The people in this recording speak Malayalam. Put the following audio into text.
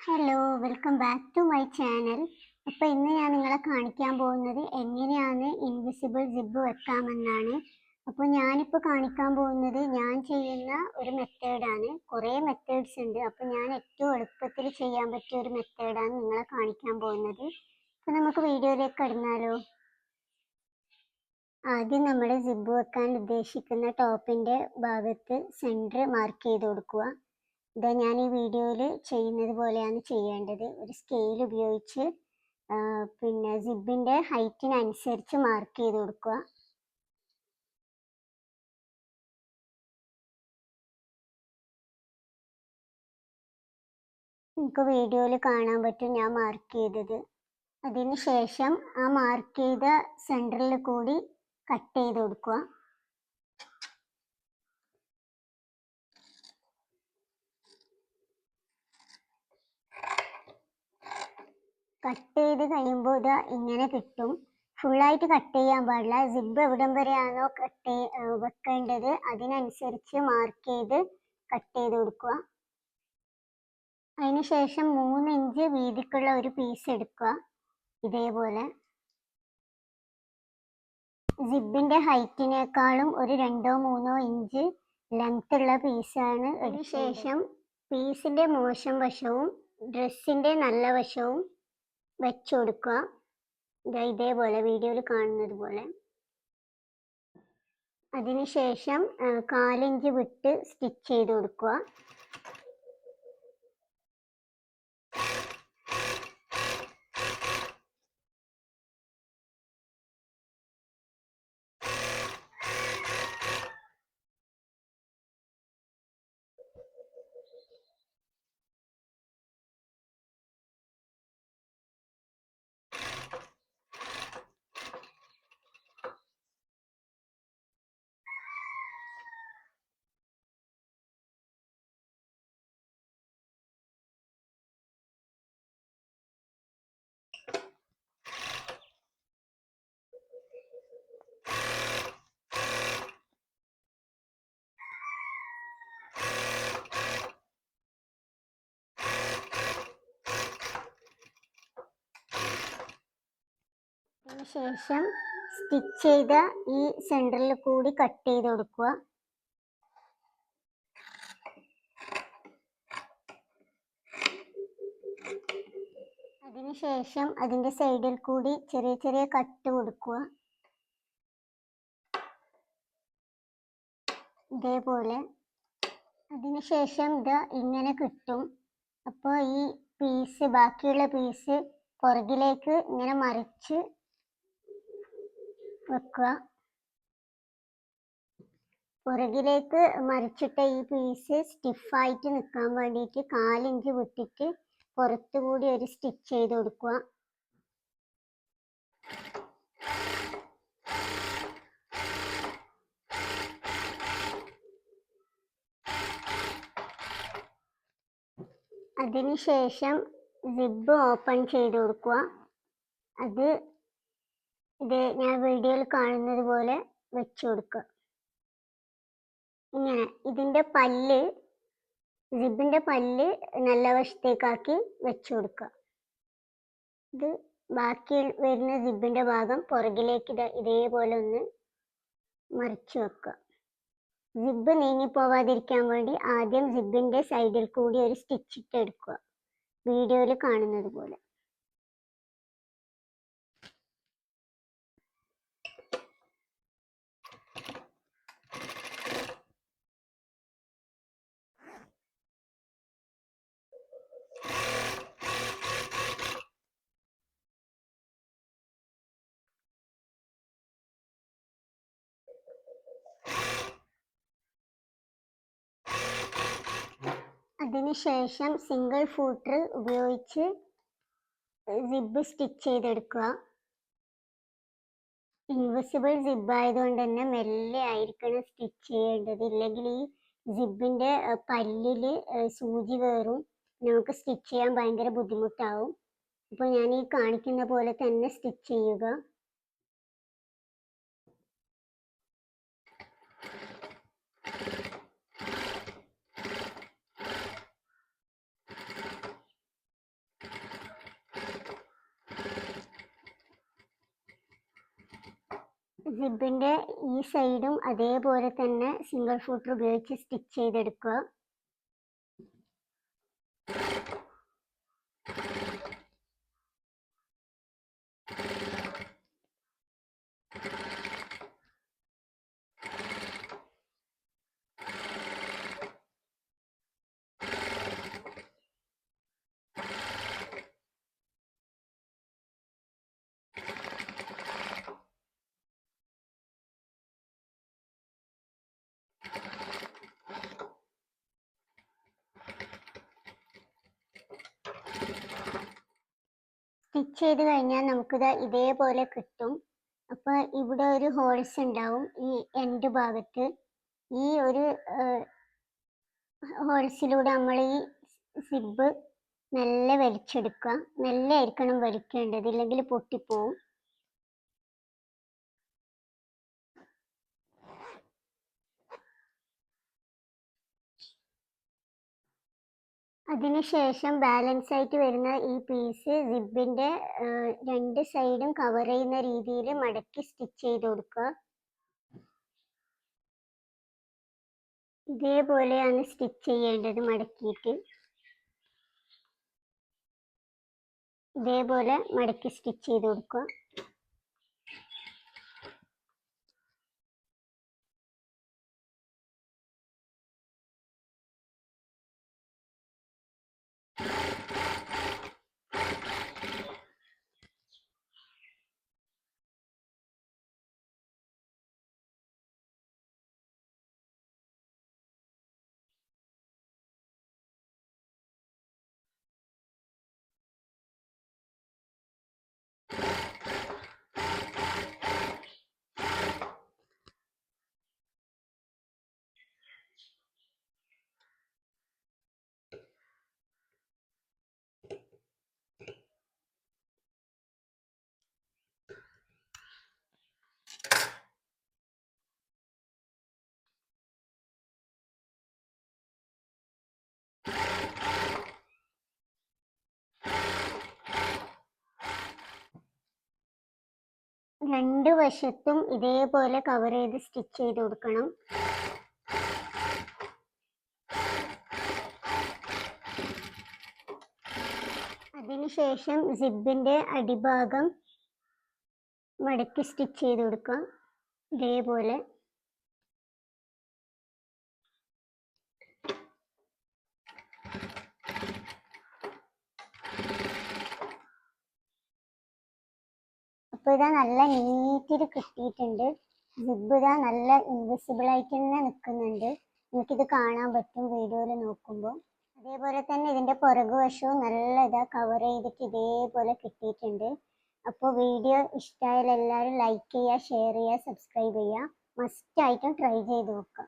Hello, welcome back to my channel. അപ്പോൾ ഇന്ന് ഞാൻ നിങ്ങളെ കാണിക്കാൻ പോകുന്നത് എങ്ങനെയാണ് ഇൻവിസിബിൾ സിബ് വെക്കാമെന്നാണ്. അപ്പോൾ ഞാനിപ്പോൾ കാണിക്കാൻ പോകുന്നത് ഞാൻ ചെയ്യുന്ന ഒരു മെത്തേഡാണ്. കുറേ മെത്തേഡ്സ് ഉണ്ട്. അപ്പോൾ ഞാൻ ഏറ്റവും എളുപ്പത്തിൽ ചെയ്യാൻ പറ്റിയ ഒരു മെത്തേഡാണ് നിങ്ങളെ കാണിക്കാൻ പോകുന്നത്. അപ്പോൾ നമുക്ക് വീഡിയോയിലേക്ക് കടന്നാലോ. ആദ്യം നമ്മൾ സിബ് വെക്കാൻ ഉദ്ദേശിക്കുന്ന ടോപ്പിൻ്റെ ഭാഗത്ത് സെൻറ്റർ മാർക്ക് ചെയ്ത് കൊടുക്കുക. ഇതാ ഞാൻ ഈ വീഡിയോയിൽ ചെയ്യുന്നത് പോലെയാണ് ചെയ്യേണ്ടത്. ഒരു സ്കെയിൽ ഉപയോഗിച്ച് പിന്നെ സിബിൻ്റെ ഹൈറ്റിനനുസരിച്ച് മാർക്ക് ചെയ്ത് കൊടുക്കുക. നമുക്ക് വീഡിയോയിൽ കാണാൻ പറ്റും ഞാൻ മാർക്ക് ചെയ്തത്. അതിന് ശേഷം ആ മാർക്ക് ചെയ്ത സെൻറ്ററിൽ കൂടി കട്ട് ചെയ്ത് കൊടുക്കുക. കട്ട് ചെയ്ത് കഴിയുമ്പോൾ ഇതാ ഇങ്ങനെ കിട്ടും. ഫുള്ളായിട്ട് കട്ട് ചെയ്യാൻ പാടില്ല. സിബ് എവിടം വരെയാണോ വെക്കേണ്ടത് അതിനനുസരിച്ച് മാർക്ക് ചെയ്ത് കട്ട് ചെയ്ത് കൊടുക്കുക. അതിനുശേഷം 3 ഇഞ്ച് വീതിക്കുള്ള ഒരു പീസ് എടുക്കുക. ഇതേപോലെ സിബിൻ്റെ ഹൈറ്റിനേക്കാളും ഒരു 2-3 ഇഞ്ച് ലെങ്ത് ഉള്ള പീസാണ്. അതിനുശേഷം പീസിൻ്റെ മോശം വശവും ഡ്രസ്സിൻ്റെ നല്ല വശവും വെച്ചു കൊടുക്കുക. ഇതേപോലെ വീഡിയോയിൽ കാണുന്നത് പോലെ. അതിനുശേഷം 1/4 ഇഞ്ച് വിട്ട് സ്റ്റിച്ച് ചെയ്ത് കൊടുക്കുക. അതിനുശേഷം സ്റ്റിച്ച് ചെയ്ത ഈ സെൻറ്ററിൽ കൂടി കട്ട് ചെയ്ത് കൊടുക്കുക. അതിനുശേഷം അതിൻ്റെ സൈഡിൽ കൂടി ചെറിയ ചെറിയ കട്ട് കൊടുക്കുക. ഇതേപോലെ. അതിനുശേഷം ഇത് ഇങ്ങനെ കിട്ടും. അപ്പോൾ ഈ പീസ്, ബാക്കിയുള്ള പീസ് പുറകിലേക്ക് ഇങ്ങനെ മറിച്ച് വെക്കുക. പുറകിലേക്ക് മറിച്ചിട്ട ഈ പീസ് സ്റ്റിഫായിട്ട് നിൽക്കാൻ വേണ്ടിയിട്ട് 1/4 ഇഞ്ച് വിട്ടിട്ട് പുറത്തുകൂടി ഒരു സ്റ്റിച്ച് ചെയ്ത് കൊടുക്കുക. അതിനുശേഷം സിബ് ഓപ്പൺ ചെയ്ത് കൊടുക്കുക. ഇത് ഞാൻ വീഡിയോയിൽ കാണുന്നത് പോലെ വെച്ചു കൊടുക്കുക. ഇങ്ങനെ സിബിൻ്റെ പല്ല് നല്ല വശത്തേക്കാക്കി വെച്ചു കൊടുക്കുക. ഇത് ബാക്കി വരുന്ന സിബിൻ്റെ ഭാഗം പുറകിലേക്ക് ഇതേപോലെ ഒന്ന് മറിച്ച് വെക്കുക. സിബ് നീങ്ങിപ്പോവാതിരിക്കാൻ വേണ്ടി ആദ്യം സിബിൻ്റെ സൈഡിൽ കൂടി ഒരു സ്റ്റിച്ച് ഇട്ട് എടുക്കുക, വീഡിയോയിൽ കാണുന്നത് പോലെ. അതിനുശേഷം സിംഗിൾ ഫൂട്ടർ ഉപയോഗിച്ച് സിബ് സ്റ്റിച്ച് ചെയ്തെടുക്കുക. ഇൻവിസിബിൾ സിബ് ആയതുകൊണ്ട് തന്നെ മെല്ലെ ആയിരിക്കണം സ്റ്റിച്ച് ചെയ്യേണ്ടത്. ഇല്ലെങ്കിൽ ഈ സിബിൻ്റെ പല്ലിൽ സൂചി കയറും, നമുക്ക് സ്റ്റിച്ച് ചെയ്യാൻ ഭയങ്കര ബുദ്ധിമുട്ടാവും. അപ്പോൾ ഞാൻ ഈ കാണിക്കുന്ന പോലെ തന്നെ സ്റ്റിച്ച് ചെയ്യുക. സിബിൻ്റെ ഈ സൈഡും അതേപോലെ തന്നെ സിംഗിൾ ഫൂട്ടർ ഉപയോഗിച്ച് സ്റ്റിച്ച് ചെയ്തെടുക്കുക. സ്റ്റിച്ച് ചെയ്ത് കഴിഞ്ഞാൽ നമുക്കിത് ഇതേപോലെ കിട്ടും. അപ്പോൾ ഇവിടെ ഒരു ഹോൾസ് ഉണ്ടാവും ഈ എൻഡ് ഭാഗത്ത്. ഈ ഒരു ഹോൾസിലൂടെ നമ്മൾ ഈ സിബ് മെല്ലെ വലിച്ചെടുക്കുക. മെല്ലെ ആയിരിക്കണം വലിക്കേണ്ടത്, ഇല്ലെങ്കിൽ പൊട്ടിപ്പോവും. അതിനുശേഷം ബാലൻസ് ആയിട്ട് വരുന്ന ഈ പീസ് സിബിൻ്റെ രണ്ട് സൈഡും കവർ ചെയ്യുന്ന രീതിയിൽ മടക്കി സ്റ്റിച്ച് ചെയ്ത് കൊടുക്കുക. ഇതേപോലെയാണ് സ്റ്റിച്ച് ചെയ്യേണ്ടത്. മടക്കിയിട്ട് ഇതേപോലെ മടക്കി സ്റ്റിച്ച് ചെയ്ത് കൊടുക്കുക. രണ്ട് വശത്തും ഇതേപോലെ കവർ ചെയ്ത് സ്റ്റിച്ച് ചെയ്ത് കൊടുക്കണം. അതിനുശേഷം സിബിൻ്റെ അടിഭാഗം മടക്കി സ്റ്റിച്ച് ചെയ്ത് കൊടുക്കുക. ഇതേപോലെ അപ്പോൾ ഇതാ നല്ല നീറ്റിൽ കിട്ടിയിട്ടുണ്ട്. സിബ് ഇതാ നല്ല ഇൻവിസിബിൾ ആയിട്ട് തന്നെ നിൽക്കുന്നുണ്ട്. എനിക്കിത് കാണാൻ പറ്റും വീഡിയോയിൽ നോക്കുമ്പോൾ. അതേപോലെ തന്നെ ഇതിൻ്റെ പുറകുവശവും നല്ല ഇതാ കവർ ചെയ്തിട്ട് ഇതേപോലെ കിട്ടിയിട്ടുണ്ട്. അപ്പോൾ വീഡിയോ ഇഷ്ടമായാൽ എല്ലാവരും ലൈക്ക് ചെയ്യുക, ഷെയർ ചെയ്യുക, സബ്സ്ക്രൈബ് ചെയ്യുക. മസ്റ്റായിട്ടും ട്രൈ ചെയ്ത് നോക്കുക.